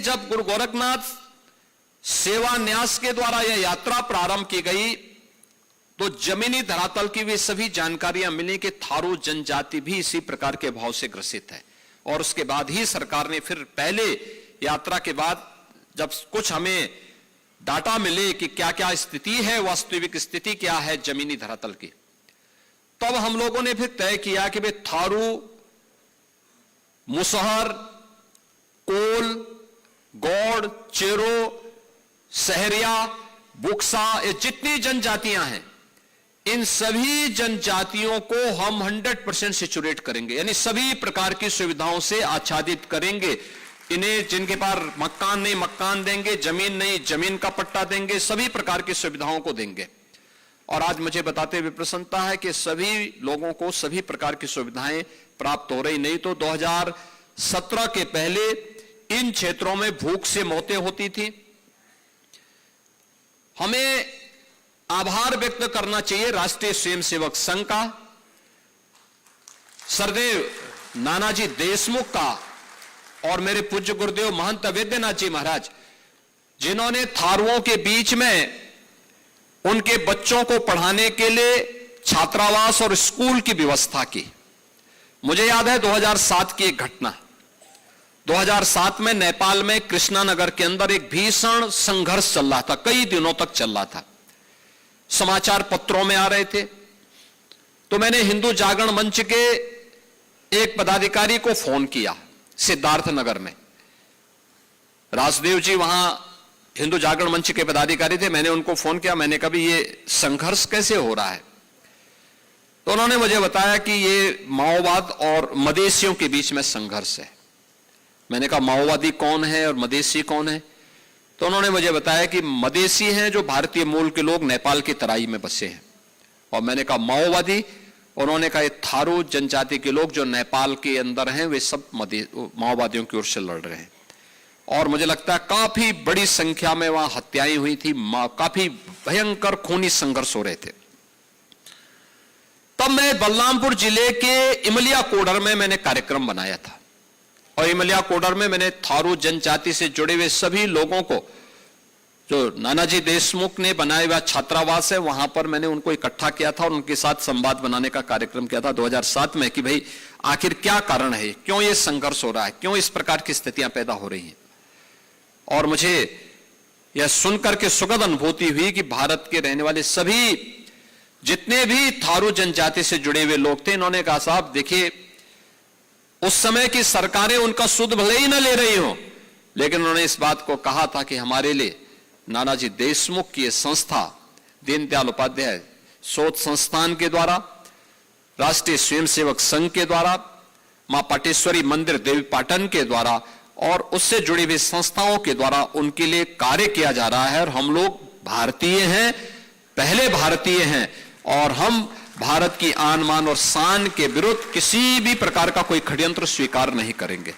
जब गुरु गोरखनाथ सेवा न्यास के द्वारा यह यात्रा प्रारंभ की गई तो जमीनी धरातल की भी सभी जानकारियां मिली कि थारू जनजाति भी इसी प्रकार के भाव से ग्रसित है। और उसके बाद ही सरकार ने फिर पहले यात्रा के बाद जब कुछ हमें डाटा मिले कि क्या क्या स्थिति है, वास्तविक स्थिति क्या है जमीनी धरातल की, तब हम लोगों ने फिर तय किया कि भाई थारू, मुसहर, कोल, गौड़, चेरो, सहरिया, बुक्सा, ये जितनी जनजातियां हैं इन सभी जनजातियों को हम 100% सिचुरेट करेंगे, यानी सभी प्रकार की सुविधाओं से आच्छादित करेंगे। इन्हें जिनके पास मकान नहीं मकान देंगे, जमीन नहीं जमीन का पट्टा देंगे, सभी प्रकार की सुविधाओं को देंगे। और आज मुझे बताते हुए प्रसन्नता है कि सभी लोगों को सभी प्रकार की सुविधाएं प्राप्त हो रही। नहीं तो 2017 के पहले इन क्षेत्रों में भूख से मौतें होती थी। हमें आभार व्यक्त करना चाहिए राष्ट्रीय स्वयंसेवक संघ का, सरदेव नानाजी देशमुख का और मेरे पूज्य गुरुदेव महंत वैद्यनाथ जी महाराज, जिन्होंने थारुओं के बीच में उनके बच्चों को पढ़ाने के लिए छात्रावास और स्कूल की व्यवस्था की। मुझे याद है 2007 की एक घटना। 2007 में नेपाल में कृष्णानगर के अंदर एक भीषण संघर्ष चल रहा था, कई दिनों तक चल रहा था, समाचार पत्रों में आ रहे थे। तो मैंने हिंदू जागरण मंच के एक पदाधिकारी को फोन किया सिद्धार्थ नगर में। राजदेव जी वहां हिंदू जागरण मंच के पदाधिकारी थे। मैंने उनको फोन किया, मैंने कहा भी ये संघर्ष कैसे हो रहा है? तो उन्होंने मुझे बताया कि ये माओवाद और मदेशियों के बीच में संघर्ष है। मैंने कहा माओवादी कौन है और मदेशी कौन है? तो उन्होंने मुझे बताया कि मदेशी हैं जो भारतीय मूल के लोग नेपाल की तराई में बसे हैं, और मैंने कहा माओवादी, उन्होंने कहा थारू जनजाति के लोग जो नेपाल के अंदर हैं वे सब माओवादियों की ओर से लड़ रहे हैं। और मुझे लगता है काफी बड़ी संख्या में वहां हत्याएं हुई थी, काफी भयंकर खूनी संघर्ष हो रहे थे। तब मैं बलरामपुर जिले के इमलिया कोडर में मैंने कार्यक्रम बनाया था, और इमलिया कोडर में मैंने थारू जनजाति से जुड़े हुए सभी लोगों को, जो नानाजी देशमुख ने बनाया हुआ छात्रावास है, वहां पर मैंने उनको इकट्ठा किया था और उनके साथ संवाद बनाने का कार्यक्रम किया था 2007 में कि भाई आखिर क्या कारण है, क्यों ये संघर्ष हो रहा है, क्यों इस प्रकार की स्थितियां पैदा हो रही हैं। और मुझे यह सुनकर के सुखद अनुभूति हुई कि भारत के रहने वाले सभी जितने भी थारू जनजाति से जुड़े हुए लोग थे, इन्होंने कहा साहब देखिए, उस समय की सरकारें उनका सुध भले ही न ले रही हो, लेकिन उन्होंने इस बात को कहा था कि हमारे लिए नानाजी देशमुख की संस्था दीनदयाल उपाध्याय शोध संस्थान के द्वारा, राष्ट्रीय स्वयंसेवक संघ के द्वारा, मां पाटेश्वरी मंदिर देवी पाटन के द्वारा और उससे जुड़ी हुई संस्थाओं के द्वारा उनके लिए कार्य किया जा रहा है। और हम लोग भारतीय हैं, पहले भारतीय हैं, और हम भारत की आन मान और शान के विरुद्ध किसी भी प्रकार का कोई षड्यंत्र स्वीकार नहीं करेंगे।